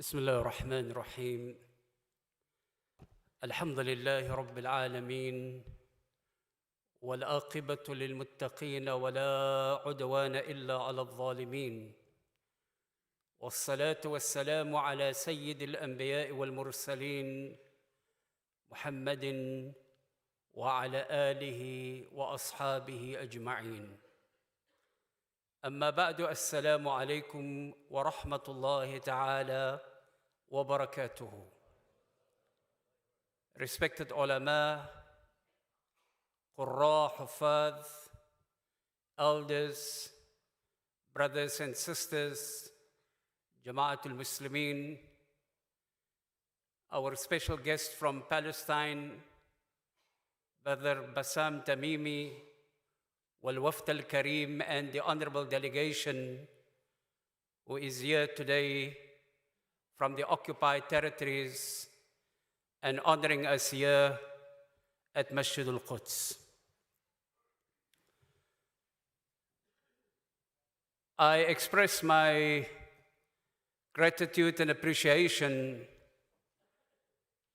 بسم الله الرحمن الرحيم. الحمد لله رب العالمين، والعاقبة للمتقين ولا عدوان إلا على الظالمين، والصلاة والسلام على سيد الأنبياء والمرسلين محمد وعلى آله وأصحابه أجمعين. أما بعد، السلام عليكم ورحمة الله تعالى وبركاته. Respected ulama, qurra, hufadh, elders, brothers and sisters, Jama'atul Muslimin, our special guest from Palestine, Brother Bassam Tamimi, Wal-Wafd al-Kareem, and the honorable delegation who is here today from the occupied territories and honoring us here at Masjid al-Quds. I express my gratitude and appreciation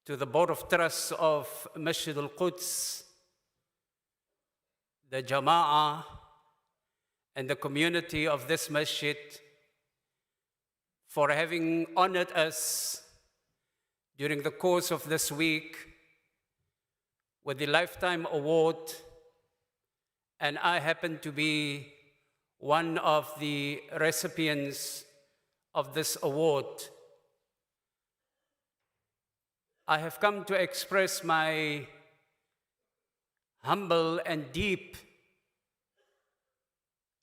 to the Board of Trust of Masjid al-Quds, the Jama'ah, and the community of this masjid for having honored us during the course of this week with the Lifetime Award, and I happen to be one of the recipients of this award. I have come to express my humble and deep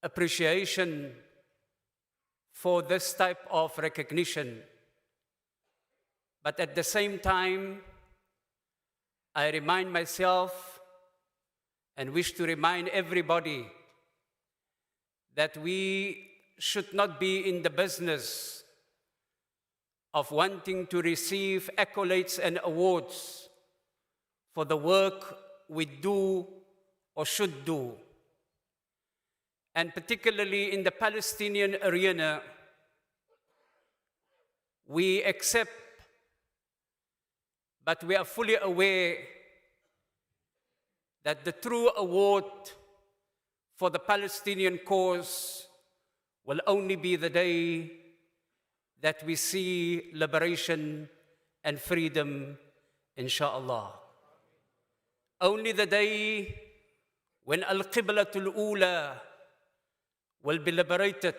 appreciation for this type of recognition. But at the same time, I remind myself and wish to remind everybody that we should not be in the business of wanting to receive accolades and awards for the work we do or should do. And particularly in the Palestinian arena, we accept, but we are fully aware that the true award for the Palestinian cause will only be the day that we see liberation and freedom, inshallah. Only the day when Al-Qiblatul Ula will be liberated.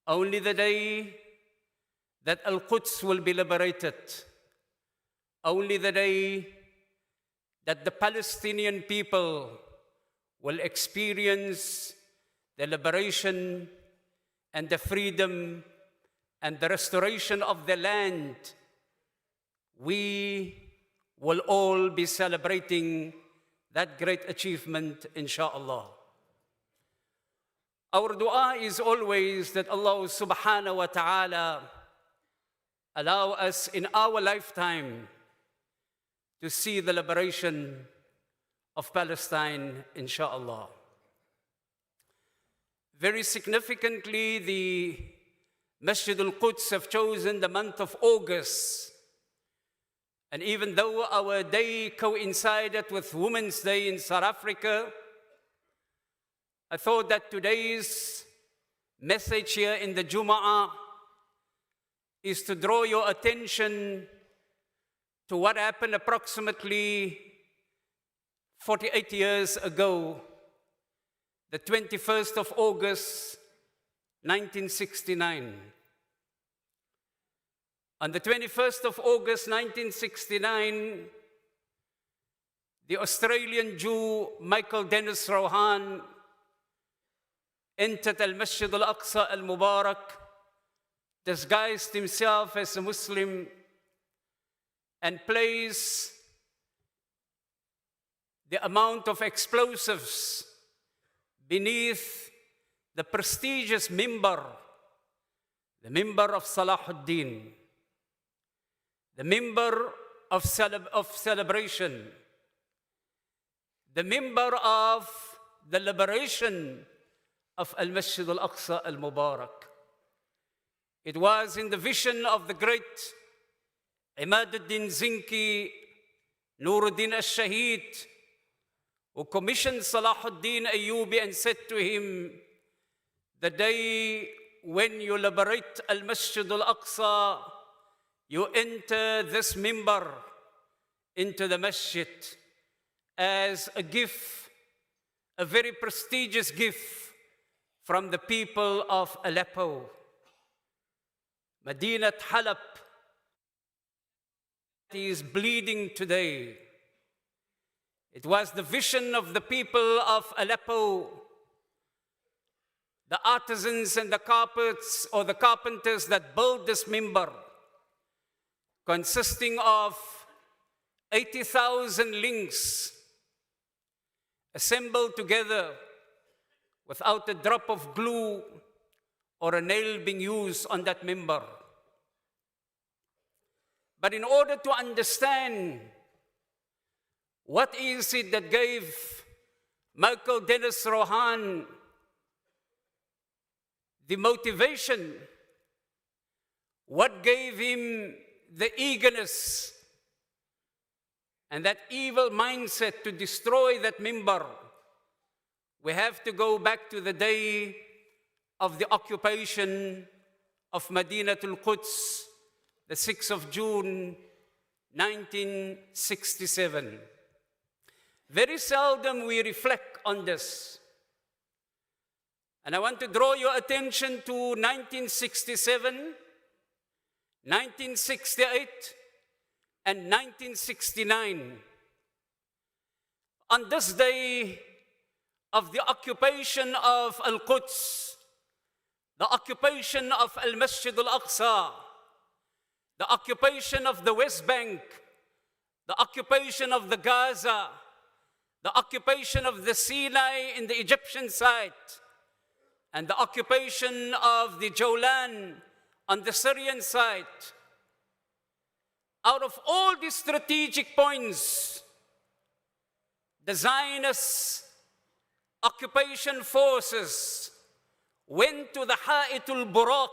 Only the day that Al-Quds will be liberated. Only the day that the Palestinian people will experience the liberation and the freedom and the restoration of the land, we will all be celebrating that great achievement, inshallah. Our dua is always that Allah subhanahu wa ta'ala allow us in our lifetime to see the liberation of Palestine, inshallah. Very significantly, the Masjid al-Quds have chosen the month of August. And even though our day coincided with Women's Day in South Africa, I thought that today's message here in the Jum'ah is to draw your attention to what happened approximately 48 years ago, the 21st of August, 1969. On the 21st of August 1969, the Australian Jew Michael Dennis Rohan entered Al-Masjid Al-Aqsa Al-Mubarak, disguised himself as a Muslim, and placed the amount of explosives beneath the prestigious mimbar, the mimbar of Salahuddin, the mimbar of celebration, the mimbar of the liberation of Al-Masjid Al-Aqsa Al-Mubarak. It was in the vision of the great Imaduddin Zinki, Nuruddin al-Shaheed, who commissioned Salahuddin Ayyubi and said to him, the day when you liberate al-Masjid al-Aqsa, you enter this mimbar into the masjid as a gift, a very prestigious gift from the people of Aleppo. Madinat Halab is bleeding today. It was the vision of the people of Aleppo, the artisans and the carpets or the carpenters that built this mimbar, consisting of 80,000 links assembled together without a drop of glue or a nail being used on that mimbar. But in order to understand what is it that gave Michael Dennis Rohan the motivation, what gave him the eagerness and that evil mindset to destroy that mimbar, we have to go back to the day of the occupation of Madinatul Quds, the 6th of June, 1967. Very seldom we reflect on this. And I want to draw your attention to 1967, 1968, and 1969. On this day of the occupation of Al-Quds, the occupation of Al-Masjid Al-Aqsa, the occupation of the West Bank, the occupation of the Gaza, the occupation of the Sinai in the Egyptian side, and the occupation of the Jolan on the Syrian side. Out of all these strategic points, the Zionist occupation forces went to the Ha'itul Buraq,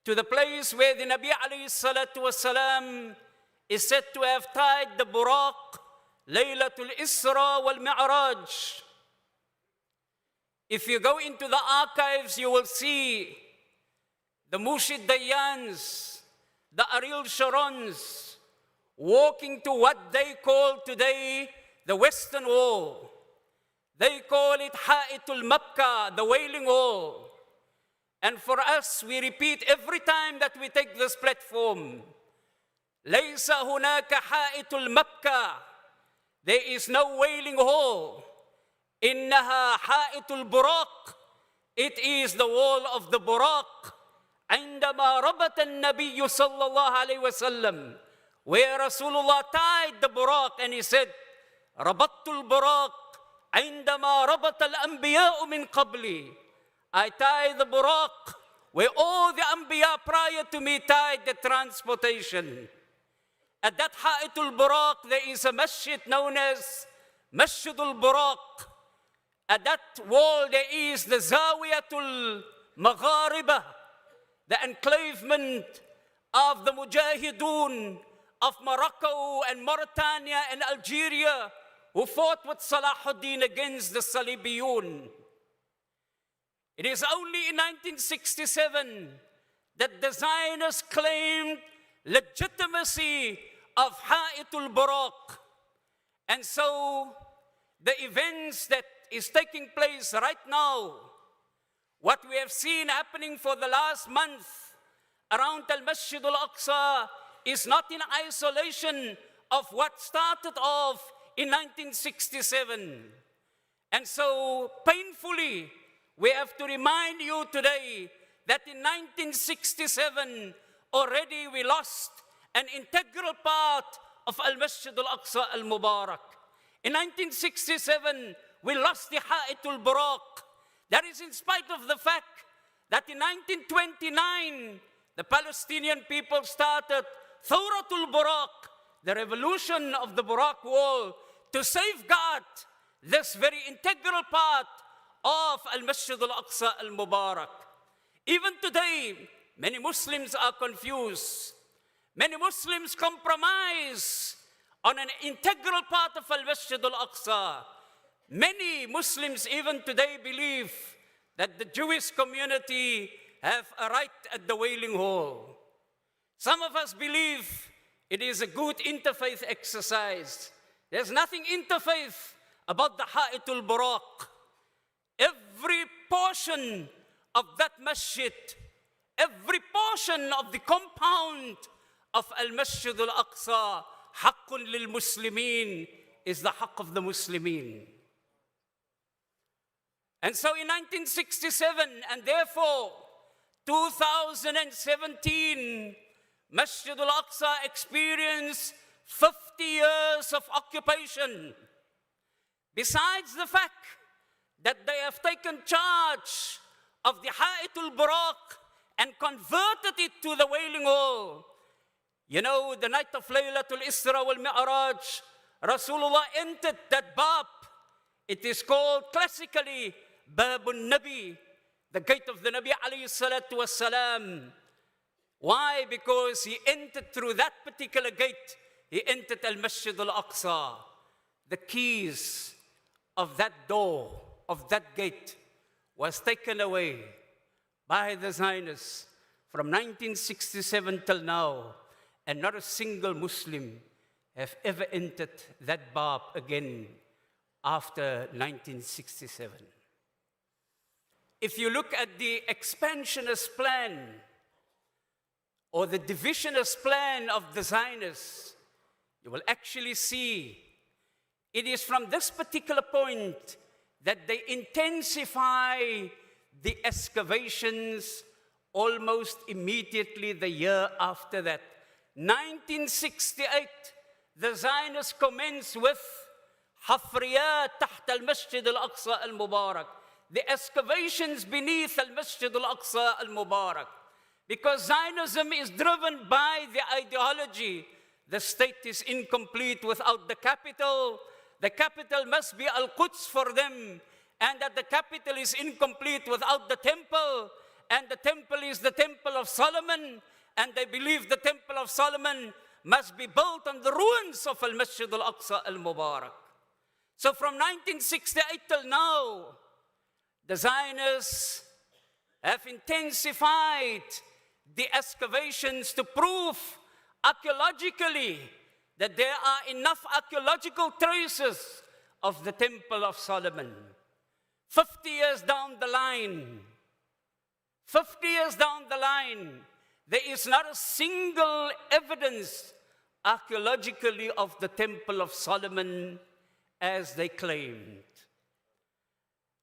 to the place where the Nabi alayhi salatu wasalam is said to have tied the Buraq, Laylatul Isra wal Mi'raj. If you go into the archives, you will see the Mushid Dayans, the Ariel Sharons, walking to what they call today the Western Wall. They call it Ha'itul Makkah, the Wailing Wall. And for us, we repeat every time that we take this platform, Laysa hunaka Ha'itul Makkah. There is no Wailing Wall. Innaha Ha'itul Buraq. It is the wall of the Buraq. عندما ربط النبي صلى الله عليه وسلم, where Rasulullah tied the Buraq and he said, ربطت البراق عندما ربط الأنبياء من قبلي. I tied the Buraq where all the Anbiya prior to me tied the transportation. At that Ha'itul Buraq, there is a masjid known as Masjidul Buraq. At that wall, there is the Zawiyatul Magharibah, the enclavement of the Mujahideen of Morocco and Mauritania and Algeria who fought with Salahuddin against the Salibiyun. It is only in 1967 that the Zionists claimed legitimacy of Ha'itul Buraq. And so the events that is taking place right now, what we have seen happening for the last month around Al-Masjid Al-Aqsa is not in isolation of what started off in 1967. And so painfully, we have to remind you today that in 1967, already we lost an integral part of Al-Masjid Al-Aqsa Al-Mubarak. In 1967, we lost the Ha'itul Buraq. That is in spite of the fact that in 1929, the Palestinian people started Thawratul Buraq, the revolution of the Buraq wall, to safeguard this very integral part of Al-Masjid Al-Aqsa Al-Mubarak. Even today, many Muslims are confused. Many Muslims compromise on an integral part of Al-Masjid Al-Aqsa. Many Muslims even today believe that the Jewish community have a right at the Wailing Hall. Some of us believe it is a good interfaith exercise. There's nothing interfaith about the Ha'itul Buraq. Every portion of that masjid, every portion of the compound of Al-Masjid Al-Aqsa, Haqqun lil-Muslimin, is the haqq of the Muslimin. And so in 1967, and therefore 2017, Masjid Al-Aqsa experienced 50 years of occupation. Besides the fact that they have taken charge of the Ha'itul Buraq and converted it to the Wailing Hall. You know, the night of Laylatul Isra wal Mi'raj, Rasulullah entered that bab. It is called classically Babun Nabi, the gate of the Nabi alayhi salatu wassalam. Why? Because he entered through that particular gate. He entered Al-Masjid Al-Aqsa. The keys of that door, of that gate, was taken away by the Zionists from 1967 till now, and not a single Muslim have ever entered that bab again after 1967. If you look at the expansionist plan or the divisionist plan of the Zionists, you will actually see it is from this particular point that they intensify the excavations almost immediately the year after that. 1968, the Zionists commenced with Hafriyat taht al-Masjid al-Aqsa al-Mubarak, the excavations beneath al-Masjid al-Aqsa al-Mubarak. Because Zionism is driven by the ideology, the state is incomplete without the capital. The capital must be Al-Quds for them, and that the capital is incomplete without the temple, and the temple is the Temple of Solomon, and they believe the Temple of Solomon must be built on the ruins of Al-Masjid Al-Aqsa Al-Mubarak. So from 1968 till now, the Zionists have intensified the excavations to prove archaeologically that there are enough archaeological traces of the Temple of Solomon. 50 years down the line, 50 years down the line, there is not a single evidence archaeologically of the Temple of Solomon as they claimed.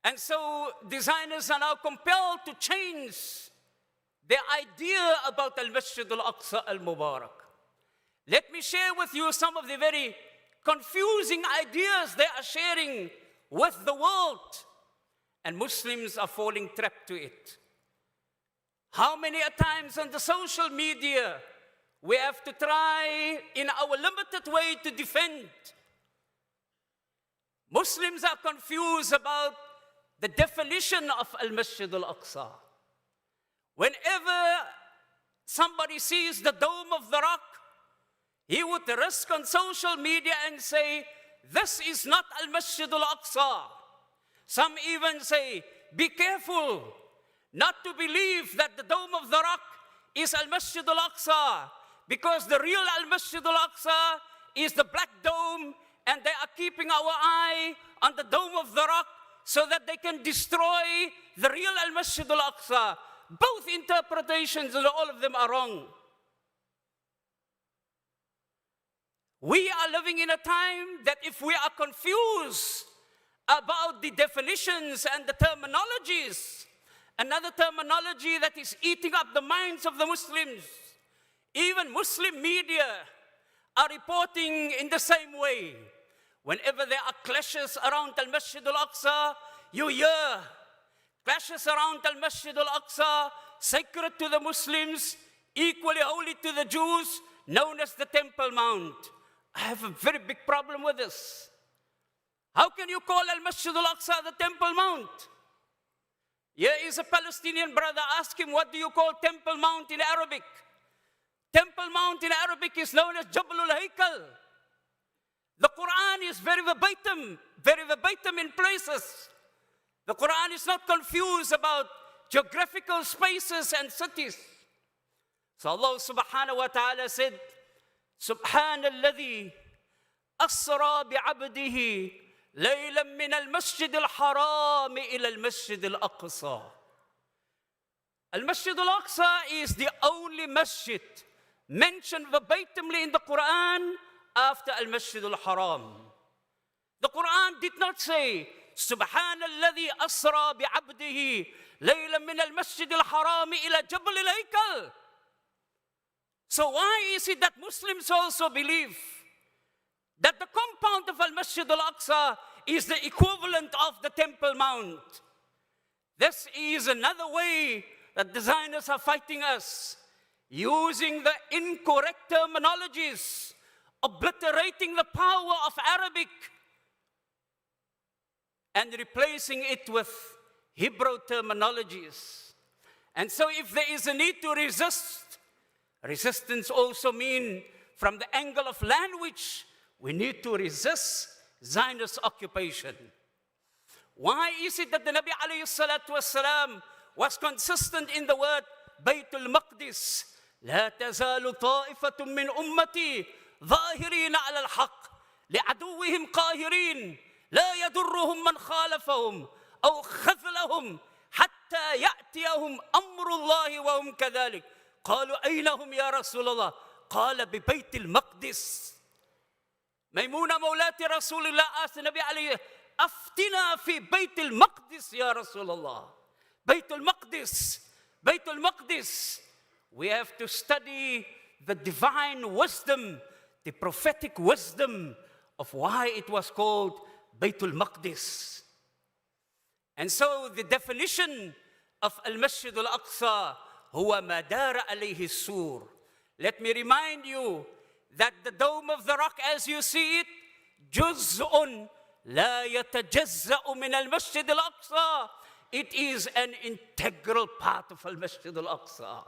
And so designers are now compelled to change their idea about Al-Masjid Al-Aqsa Al-Mubarak. Let me share with you some of the very confusing ideas they are sharing with the world, and Muslims are falling trapped to it. How many a times on the social media we have to try in our limited way to defend. Muslims are confused about the definition of Al-Masjid Al-Aqsa. Whenever somebody sees the Dome of the Rock, he would risk on social media and say, this is not Al-Masjid Al-Aqsa. Some even say, be careful not to believe that the Dome of the Rock is Al-Masjid Al-Aqsa, because the real Al-Masjid Al-Aqsa is the Black Dome, and they are keeping our eye on the Dome of the Rock so that they can destroy the real Al-Masjid Al-Aqsa. Both interpretations, and all of them are wrong. We are living in a time that if we are confused about the definitions and the terminologies, another terminology that is eating up the minds of the Muslims, even Muslim media are reporting in the same way. Whenever there are clashes around Al-Masjid Al-Aqsa, you hear clashes around Al-Masjid Al-Aqsa, sacred to the Muslims, equally holy to the Jews, known as the Temple Mount. I have a very big problem with this. How can you call Al-Masjid Al-Aqsa the Temple Mount? Here is a Palestinian brother, ask him, what do you call Temple Mount in Arabic? Temple Mount in Arabic is known as Jabalul Haykal. The Quran is very verbatim in places. The Quran is not confused about geographical spaces and cities. So Allah subhanahu wa ta'ala said, Subhanalladhi asra bi'abdihi laylan min al-masjid al-haram ila al-masjid al-aqsa. Al-masjid al-aqsa is the only masjid mentioned verbatimly in the Quran after al-masjid al-haram. The Quran did not say, Subhanalladhi asra bi'abdihi laylan min al-masjid al-haram ila Jabal al-Haykal. So why is it that Muslims also believe that the compound of Al-Masjid Al-Aqsa is the equivalent of the Temple Mount? This is another way that the Zionists are fighting us, using the incorrect terminologies, obliterating the power of Arabic, and replacing it with Hebrew terminologies. And so if there is a need to resist, resistance also means from the angle of language, we need to resist Zionist occupation. Why is it that the Nabi alayhi salatu wasalam was consistent in the word Baytul Maqdis? لا تزال طائفة من أمتي ظاهرين على الحق لعدوهم قاهرين لا يضرهم من خالفهم أو خذلهم حتى يأتيهم أمر الله وهم كذلك. قالوا أين هم يا رسول الله؟ قال ببيت المقدس. ميمونة مولاة رسول الله asked النبي عليه أفتنا في بيت المقدس يا رسول الله. بيت المقدس, بيت المقدس. We have to study the divine wisdom, the prophetic wisdom of why it was called Baytul Maqdis. And so the definition of Al-Masjid Al-Aqsa huwa ma dara alayhi sur. Let me remind you that the Dome of the Rock, as you see it, juz'un la yatajazza'u min al-Masjid al-Aqsa. It is an integral part of al-Masjid al-Aqsa.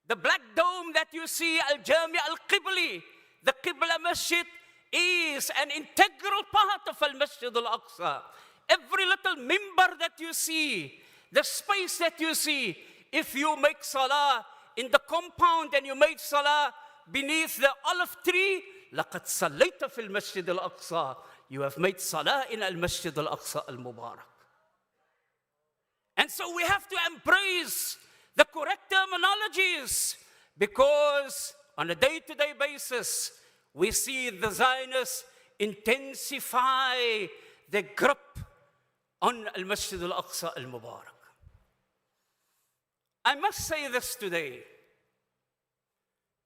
The black dome that you see, al-Jami al-Qibli, the Qibla Masjid, is an integral part of al-Masjid al-Aqsa. Every little mimbar that you see, the space that you see, if you make salah in the compound and you make salah beneath the olive tree, لَقَدْ صَلَّيْتَ فِي الْمَسْجِدِ الْأَقْصَى. You have made salah in al-Masjid al-Aqsa al-Mubarak. And so we have to embrace the correct terminologies, because on a day-to-day basis, we see the Zionists intensify their grip on al-Masjid al-Aqsa al-Mubarak. I must say this today,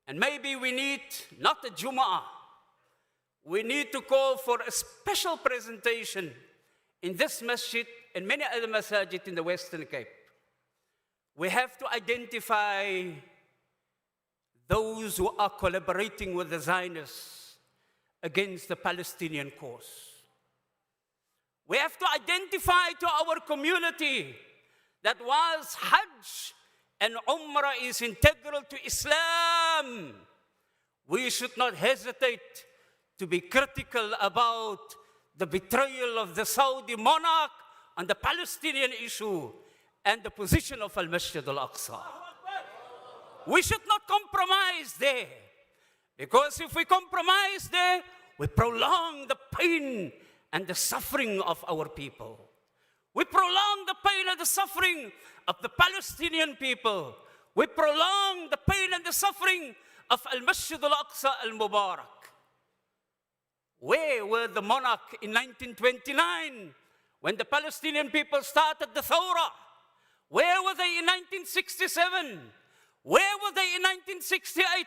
and maybe we need not a Jumu'ah, we need to call for a special presentation in this masjid and many other masajid in the Western Cape. We have to identify those who are collaborating with the Zionists against the Palestinian cause. We have to identify to our community that whilst Hajj and Umrah is integral to Islam, we should not hesitate to be critical about the betrayal of the Saudi monarch on the Palestinian issue and the position of Al-Masjid Al-Aqsa. We should not compromise there, because if we compromise there, we prolong the pain and the suffering of our people. We prolong the pain and the suffering of the Palestinian people. We prolong the pain and the suffering of Al-Masjid Al-Aqsa Al-Mubarak. Where were the monarch in 1929 when the Palestinian people started the Thawra? Where were they in 1967? Where were they in 1968?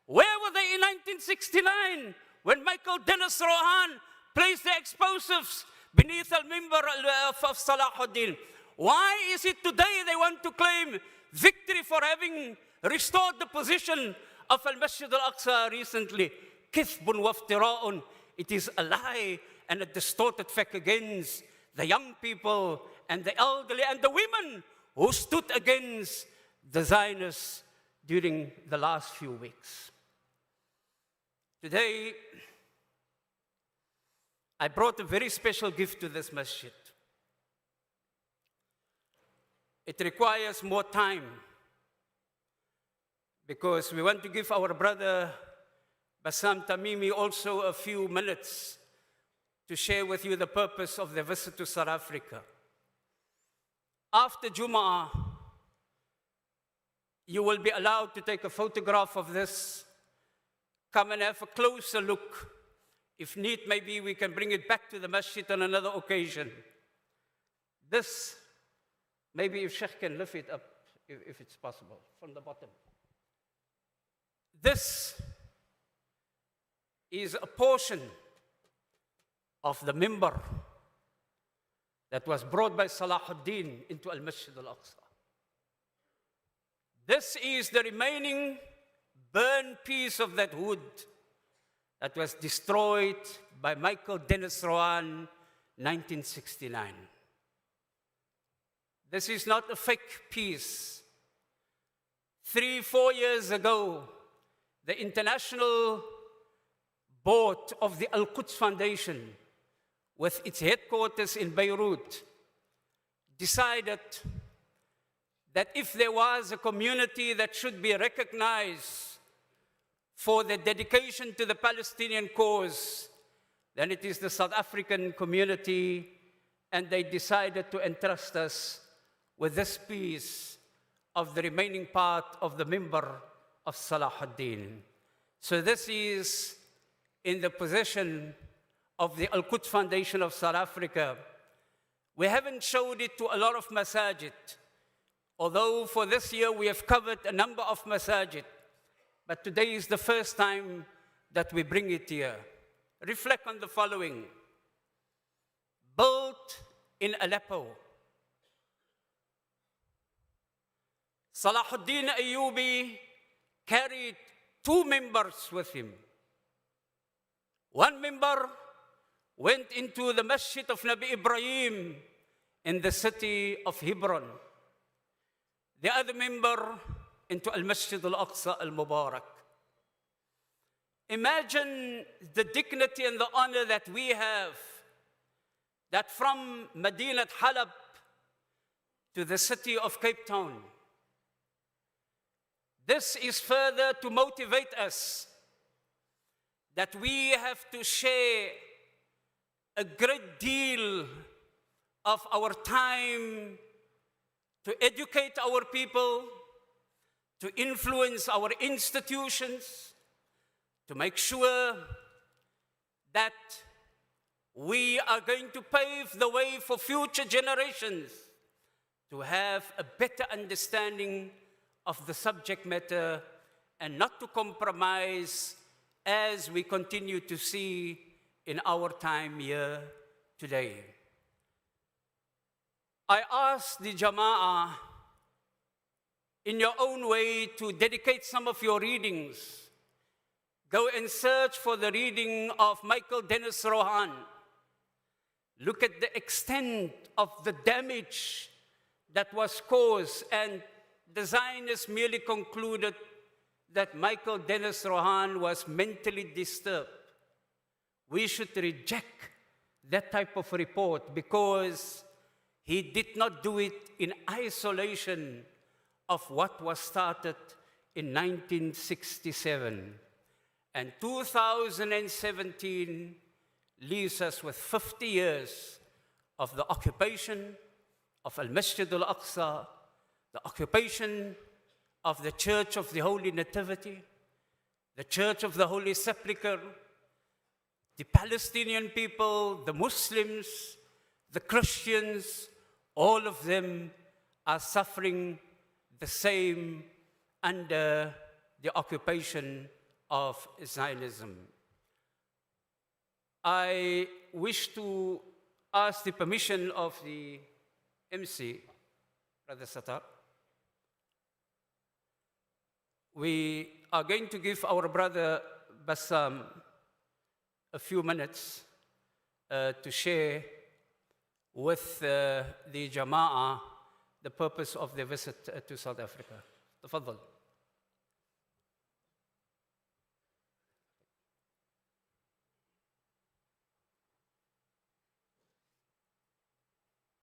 Where were they in 1969 when Michael Dennis Rohan placed the explosives beneath al-Mimbar of Salahuddin? Why is it today they want to claim victory for having restored the position of Al-Masjid Al-Aqsa recently? Kithbun waftira'un. It is a lie and a distorted fact against the young people and the elderly and the women who stood against the Zionists during the last few weeks. Today, I brought a very special gift to this masjid. It requires more time because we want to give our brother Bassam Tamimi also a few minutes to share with you the purpose of the visit to South Africa. After Jum'ah, you will be allowed to take a photograph of this, come and have a closer look. If need, maybe we can bring it back to the masjid on another occasion. This, maybe if Sheikh can lift it up, if it's possible, from the bottom. This is a portion of the mimbar that was brought by Salahuddin into Al-Masjid Al-Aqsa. This is the remaining burned piece of that wood that was destroyed by Michael Dennis Rowan, 1969. This is not a fake piece. 3-4 years ago, the International Board of the Al-Quds Foundation, with its headquarters in Beirut, decided that if there was a community that should be recognized for the dedication to the Palestinian cause, then it is the South African community, and they decided to entrust us with this piece of the remaining part of the mimbar of Salahuddin. So this is in the possession of the Al-Quds Foundation of South Africa. We haven't showed it to a lot of masajid, although for this year we have covered a number of masajid, but today is the first time that we bring it here. Reflect on the following. Built in Aleppo, Salahuddin Ayyubi carried 2 members with him. One member went into the masjid of Nabi Ibrahim in the city of Hebron. The other member into Al-Masjid Al-Aqsa Al-Mubarak. Imagine the dignity and the honor that we have, that from Medina Halab to the city of Cape Town, this is further to motivate us that we have to share a great deal of our time to educate our people, to influence our institutions, to make sure that we are going to pave the way for future generations to have a better understanding of the subject matter and not to compromise as we continue to see in our time here today. I ask the Jama'ah in your own way to dedicate some of your readings. Go and search for the reading of Michael Dennis Rowan. Look at the extent of the damage that was caused, and the Zionists merely concluded that Michael Dennis Rowan was mentally disturbed. We should reject that type of report because he did not do it in isolation of what was started in 1967. And 2017 leaves us with 50 years of the occupation of Al-Masjid Al-Aqsa, the occupation of the Church of the Holy Nativity, the Church of the Holy Sepulchre, the Palestinian people, the Muslims, the Christians, all of them are suffering the same under the occupation of Zionism. I wish to ask the permission of the MC, Brother Sattar. We are going to give our brother Bassam a few minutes to share with the Jama'ah the purpose of their visit to South Africa. تفضل.